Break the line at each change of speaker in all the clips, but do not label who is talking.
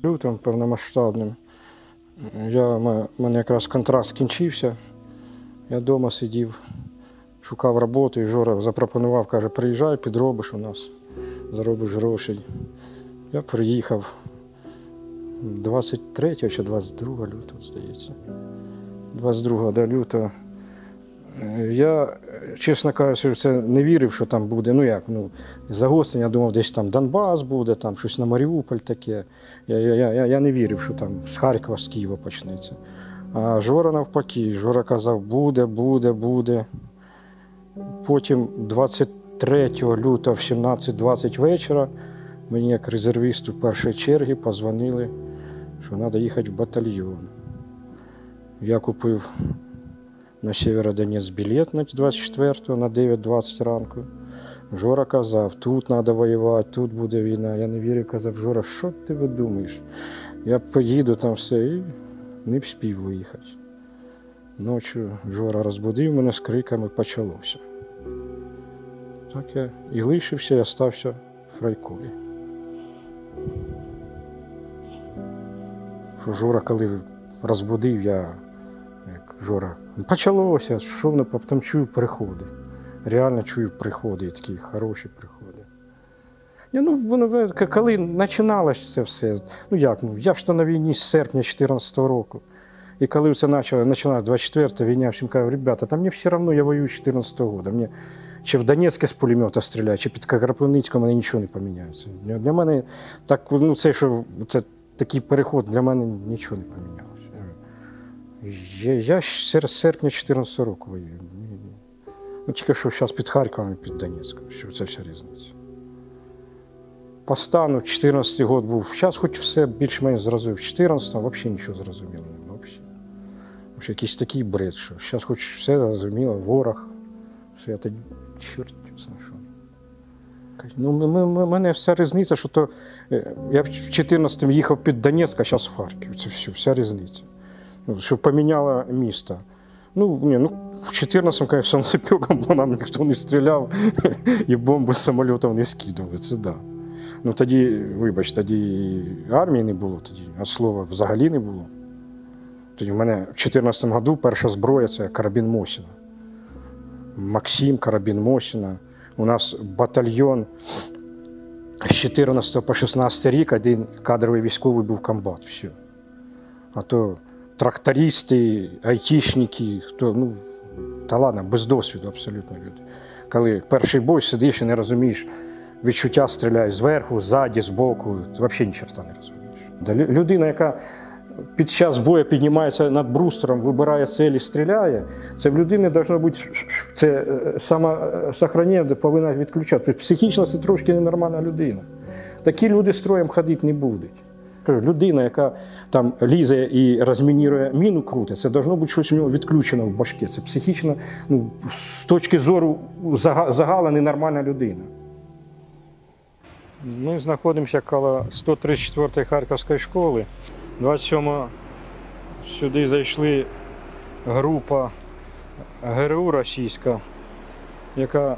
Лютим повномасштабним. У мене якраз контракт скінчився. Я вдома сидів, шукав роботу, і Жора запропонував, каже, приїжджай, підробиш у нас, заробиш грошей. Я приїхав 23 чи 22 лютого, здається. 22 лютого. Я, чесно кажучи, це не вірив, що там буде, загострення, я думав, десь там Донбас буде, там щось на Маріуполь таке. Я не вірив, що там з Харкова, з Києва почнеться. А Жора навпаки, Жора казав, буде. Потім 23 лютого в 17:20 вечора мені як резервісту першої черги позвонили, що треба їхати в батальйон. Я купив на Сєвєродонецьк білет на 24-го, на 9:20 ранку. Жора казав, тут треба воювати, тут буде війна. Я не вірив, казав, Жора, що ти видумаєш? Я поїду там все і не встиг виїхати. Ночі Жора розбудив мене з криками, почалося. Так я і лишився, і залишився в Фрайкові. Що Жора, коли розбудив, Жора, почалося, що потім чую приходи. Реально чую приходи, і такі хороші приходи. Коли починалося це все, я ж то на війні з серпня 2014 року. І коли це почалося 24-та війна, всім кажу, ребята, та мені все одно, я воюю з 2014 року. Мені чи в Донецьке з пулемета стріляють, чи під Кропивницьком, мене нічого не поміняється. Для мене це такий переход, для мене нічого не помінялося. Я з серпня 2014 року воюю. Тільки що зараз під Харковом і під Донецьком, що це вся різниця. По стану 2014 рік був, зараз хоч все більш-менш зрозумів, в 2014-му взагалі нічого зрозуміло не було. Взагалі якийсь такий бред, що зараз хоч все зрозуміло, ворог, все, я тоді, чорт, знайшов. У мене вся різниця, що то я в 2014-му їхав під Донецьк, а зараз в Харків, це все, вся різниця. Що поміняло місто. В 2014-му, звісно, сонцепеком по нам ніхто не стріляв і бомби з самолітів не скидували, це да. Тоді, вибач, тоді і армії не було, а слова взагалі не було. Тоді в мене в 2014 році перша зброя – це карабін Мосіна. Максим, карабін Мосіна. У нас батальйон з 14 по 16 рік, один кадровий військовий був комбат, все. А то трактористи, айтішники, та ладно, без досвіду абсолютно люди. Коли перший бой сидиш і не розумієш, відчуття стріляє зверху, ззаді, збоку, ти взагалі ні черта не розумієш. Людина, яка під час бою піднімається над брустером, вибирає ціль і стріляє, це в людини повинно бути, це самосохранення повинна відключати. Тобто психічно це трошки ненормальна людина. Такі люди строєм ходити не будуть. Людина, яка там лізе і розмінірує міну крутить, це повинно бути щось у нього відключено в башці. Це психічно, з точки зору загала ненормальна людина. Ми знаходимося коло 134-ї Харківської школи. 27-го сюди зайшли група ГРУ російська, яка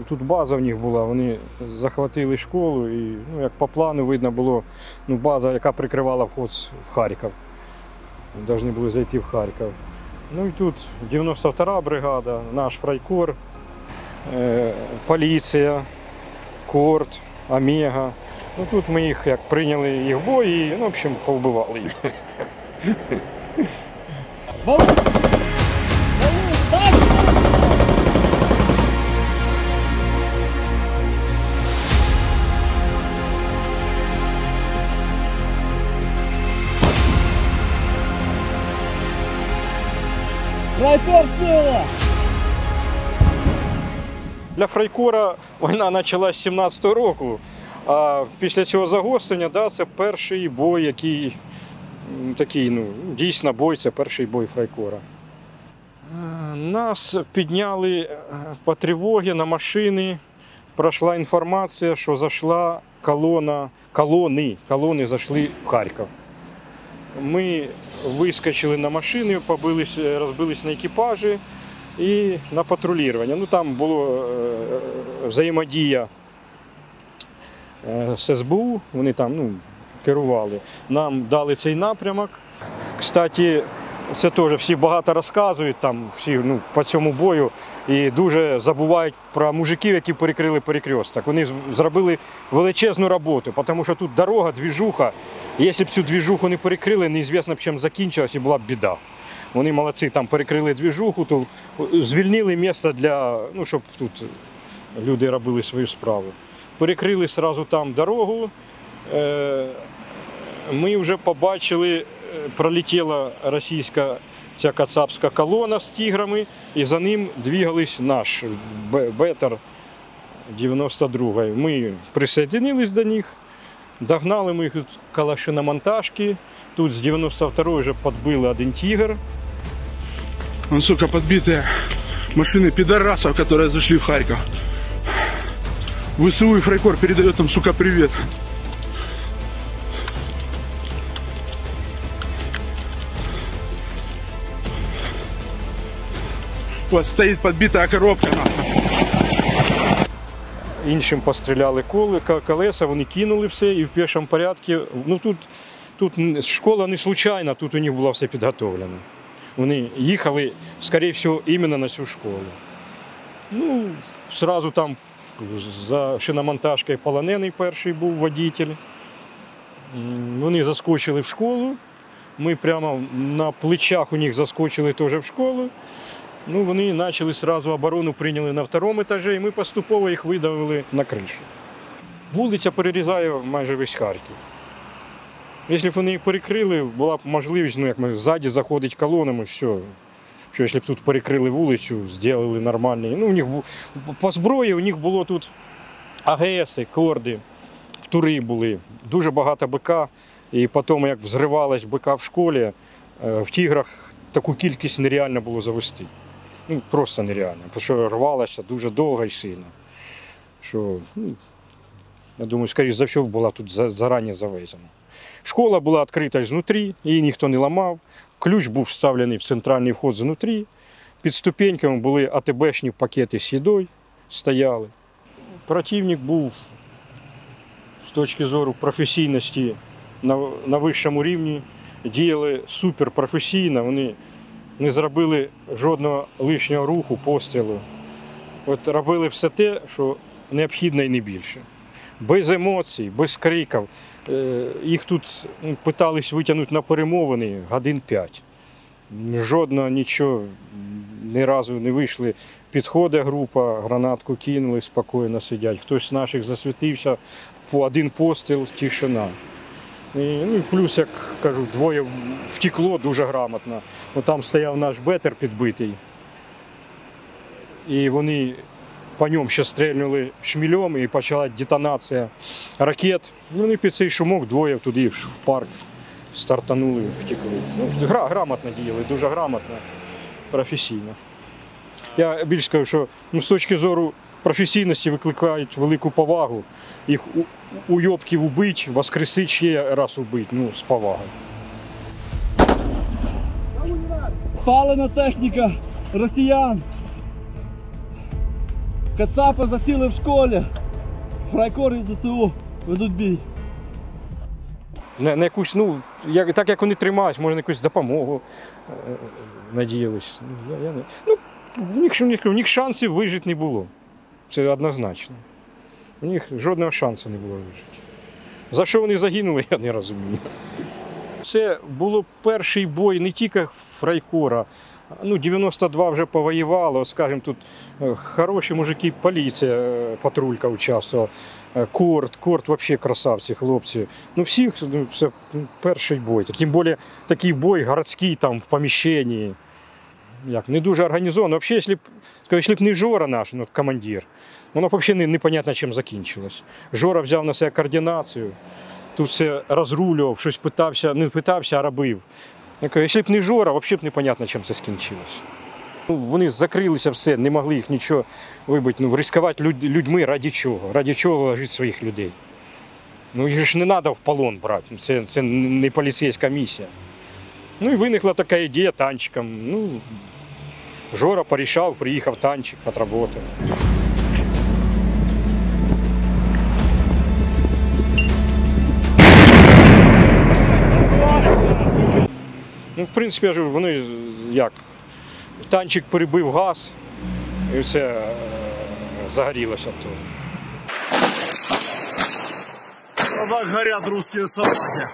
тут база в них була, вони захватили школу і, як по плану видно було, база, яка прикривала вход в Харків. Повинні були зайти в Харків. І тут 92-та бригада, наш фрайкор, поліція, Корт, Омега. Тут ми їх прийняли їх в бой і, в общем, повбивали їх.
Фрайкор ціла!
Для фрайкора війна почалася з 17-го року, а після цього загострення, це перший бой, який такий, дійсно бой, це перший бой фрайкора. Нас підняли по тривогі на машини, пройшла інформація, що зайшла колони зайшли в Харків. Ми вискочили на машини, розбились на екіпажі і на патрулювання. Там була взаємодія з СБУ, вони там керували. Нам дали цей напрямок. Кстати, це теж всі багато розказують там, всі по цьому бою і дуже забувають про мужиків, які перекрили перекресток. Вони зробили величезну роботу, тому що тут дорога, двіжуха. Якщо б цю двіжуху не перекрили, неізвісно б чим закінчилась і була б біда. Вони молодці, там перекрили двіжуху, то звільнили місце для, щоб тут люди робили свою справу. Перекрили одразу там дорогу. Ми вже побачили, пролетіла російська ця кацапська колона з тиграми, і за ним двигались наш Бетер 92-ї. Ми присоединились до них, догнали ми їх коло шиномонтажки. Тут з 92-ї вже підбили один тигр.
Вон, сука, подбитые машины пидорасов, которые зашли в Харьков. ВСУ и Фрайкор передает им, сука, привет. Вот стоит подбитая коробка.
Іншим постріляли колеса, вони кинули все і в пішому порядку. Тут школа не случайна, тут у них було все підготовлено. Вони їхали, скоріше всього, іменно на цю школу. Зразу там за шиномонтажкою полонений перший був водитель. Вони заскочили в школу. Ми прямо на плечах у них заскочили теж в школу. Вони почали одразу оборону, прийняли на другому етажі, і ми поступово їх видавили на кришу. Вулиця перерізає майже весь Харків. Якщо б вони їх перекрили, була б можливість, як ми ззаді заходить колонами, все. Що якщо б тут перекрили вулицю, зробили нормальний. У них по зброї у них було тут АГСи, корди, втури були, дуже багато БК. І потім, як взривалась БК в школі, в тиграх таку кількість нереально було завести. Просто нереально, тому що рвалося дуже довго і сильно. Що, я думаю, скоріше за все, була тут зарані завезена. Школа була відкрита знутрі, її ніхто не ламав. Ключ був вставлений в центральний вход знутрі. Під ступеньками були АТБшні пакети з їдою, стояли. Противник був з точки зору професійності на вищому рівні. Діяли суперпрофесійно, вони не зробили жодного лишнього руху, пострілу. Робили все те, що необхідно і не більше. Без емоцій, без криків. Їх тут питались витягнути на перемовини годин 5. Жодного нічого, ні разу не вийшли. Підходить група, гранатку кинули, спокійно сидять. Хтось з наших засвітився, по один постріл, тишина. І плюс, як кажу, двоє втекло дуже грамотно. Там стояв наш Бетер підбитий. І вони по ньому ще стрельнули шмільом і почала детонація ракет. І вони під цей шумок двоє туди в парк стартанули, втекли. Грамотно діяли, дуже грамотно, професійно. Я більше скажу, що з точки зору професійності викликають велику повагу. Їх уйобків убить, воскресити, ще раз убити, з повагою.
Спалена техніка росіян. Кацапи засіли в школі. Фрайкор і ЗСУ ведуть бій.
На якусь, так як вони тримають, може на якусь допомогу надіялись. У них шансів вижити не було. Це однозначно. У них жодного шансу не було вижити. За що вони загинули, я не розумію. Це був перший бой не тільки Фрайкора. 92 вже повоювало, скажімо, тут хороші мужики, поліція, патрулька участвувала. Корт взагалі красавці, хлопці. Всіх, це перший бой. Тим більше такий бой городський, там, в поміщенні. Не дуже організовано. Взагалі, якщо б не Жора наш, командир, воно взагалі непонятно, чим закінчилось. Жора взяв на себе координацію, тут все розрулював, щось не питався, а робив. Якщо б не Жора, взагалі б непонятно, чим це скінчилось. Вони закрилися все, не могли їх нічого вибити. Ризикувати людьми ради чого? Ради чого ложити своїх людей? Їх ж не треба в полон брати, це не поліцейська місія. І виникла така ідея танчиком. Жора порішав, приїхав танчик, відпрацював. Ну, в принципі, я ж говорю, вони як, танчик перебив газ, і все загорілося тут.
Так горят русские собаки.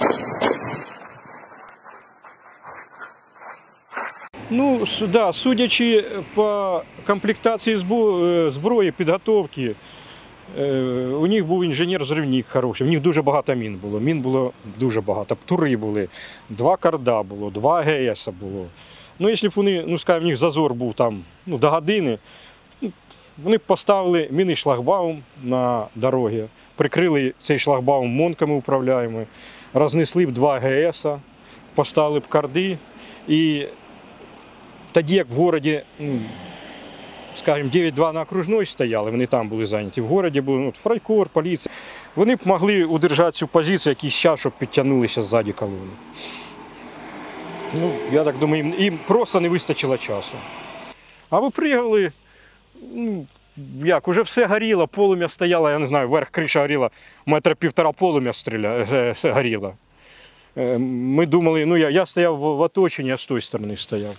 Ну, да, судячи по комплектації зброї, підготовки, у них був інженер-взривник хороший, у них дуже багато мін було дуже багато, птури були, 2 карда було, 2 АГС було. Ну, якщо б вони, ну, скажімо, в них зазор був там, ну, до години, вони б поставили мінний шлагбаум на дорогі, прикрили цей шлагбаум монками управляємо, рознесли б 2 АГС, поставили б карди і тоді, як в місті, ну, скажімо, 9-2 на окружній стояли, вони там були зайняті, в місті були, ну, фрайкор, поліція, вони б могли удержати цю позицію якийсь час, щоб підтягнулися ззаді колони. Ну, я так думаю, їм просто не вистачило часу. А ви приїхали, ну, як, уже все горіло, полум'я стояло, я не знаю, верх криша горіла, 1,5 метра полум'я горіло. Ми думали, ну, я стояв в оточенні, я з тої сторони стояв.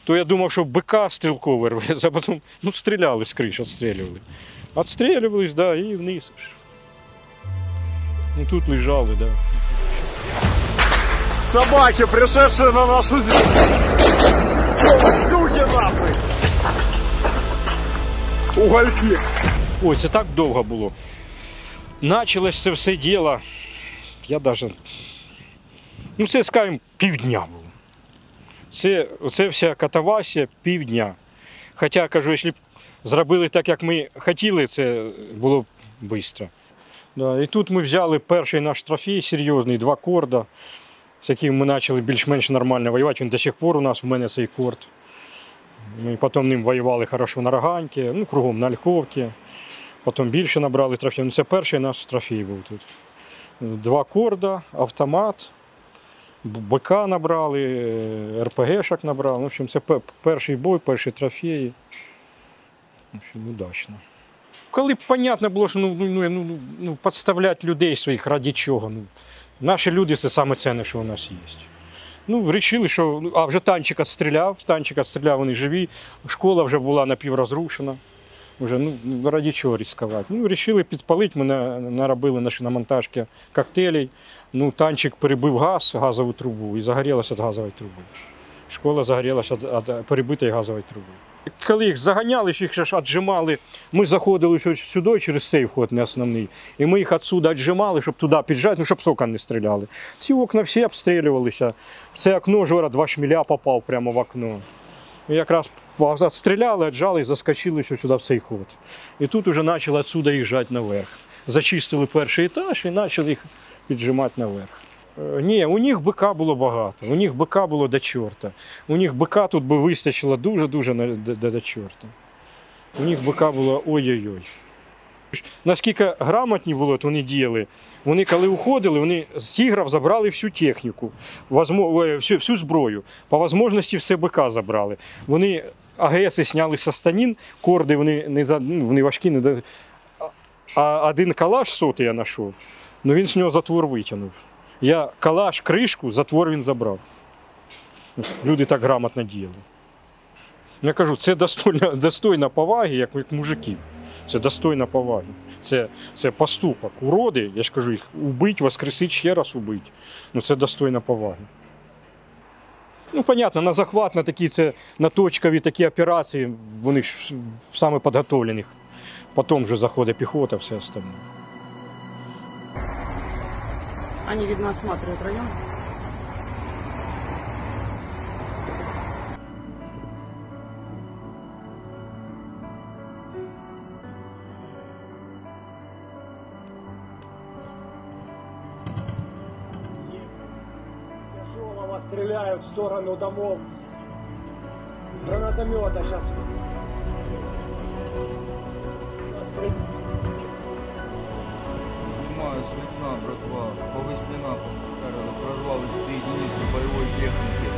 То я думав, що БК стрілковий рветься, а потім, ну, стріляли з криш, відстрілювали. Відстрілювались, да, і вниз. Ну, тут лежали, да.
Собаки, пришедшие на нашу землю. Суки нахуй. Угольки.
Ой, це так довго було. Началось це все діло, я навіть, ну, це, скажімо, півдня було. Це вся катавасія півдня. Хоча, кажу, якщо б зробили так, як ми хотіли, це було б швидко. Да, і тут ми взяли перший наш трофей серйозний, 2 корда, з яким ми почали більш-менш нормально воювати. Він до сих пор у нас, в мене цей корд. Ми потім ним воювали хорошо на Роганьки, ну, кругом на Ольховці. Потім більше набрали трофей. Ну, це перший наш трофей був тут. 2 корда, автомат. БК набрали, РПГшок набрали. В общем, це перший бой, перші трофеї. В общем, удачно. Коли б зрозуміло було, що підставляти людей своїх ради чого. Ну, наші люди – це саме цінне, що у нас є. Ну, вирішили, що вже танчик відстріляв, вони живі. Школа вже була напіврозрушена. Вже, ну, ради чого ризикувати. Ну, вирішили підпалити, ми наробили на монтажці коктейлей. Ну, танчик перебив газову трубу і загорілася від газової труби. Школа загорілася від перебитої газової труби. Коли їх заганяли, їх ж віджимали, ми заходили сюди через цей вход, не основний, і ми їх відсюди віджимали, щоб туди піджати, ну, щоб з окон не стріляли. Ці окна всі обстрілювалися. В це окно Жора 2 шмеля попав прямо в окно. І якраз відстріляли, віджали і заскочили сюди в цей ход. І тут вже почали відсюди їжджати наверх. Зачистили перший етаж і почали їх піджимати наверх. Ні, у них БК було багато, у них БК було до чорта. У них БК тут би вистачило дуже-дуже до чорта. У них БК було ой-ой-ой. Наскільки грамотні було, то вони діяли. Вони коли уходили, вони з тігрів забрали всю техніку, всю зброю. По можливості все БК забрали. Вони АГС зняли со станин, корди вони важкі. А один калаш сотий я знайшов, ну він з нього затвор витягнув. Я калаш, кришку, затвор він забрав. Люди так грамотно діяли. Я кажу, це достойно поваги, як мужиків. Це достойно поваги. Це поступок. Уроди, я ж кажу, їх убити, воскресити, ще раз убити. Ну це достойно поваги. Ну, понятно, на захват, на такі, на точкові такі операції, вони ж саме підготовлених. Потім вже заходить піхота, все остальне.
Они, видно, осматривают район.
С тяжелого стреляют в сторону домов. С гранатомета сейчас.
Снимаю с окна, братва. По Веснина прорвалось 3 единицы боевой техники.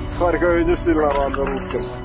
В Харькове не сильно надо русским.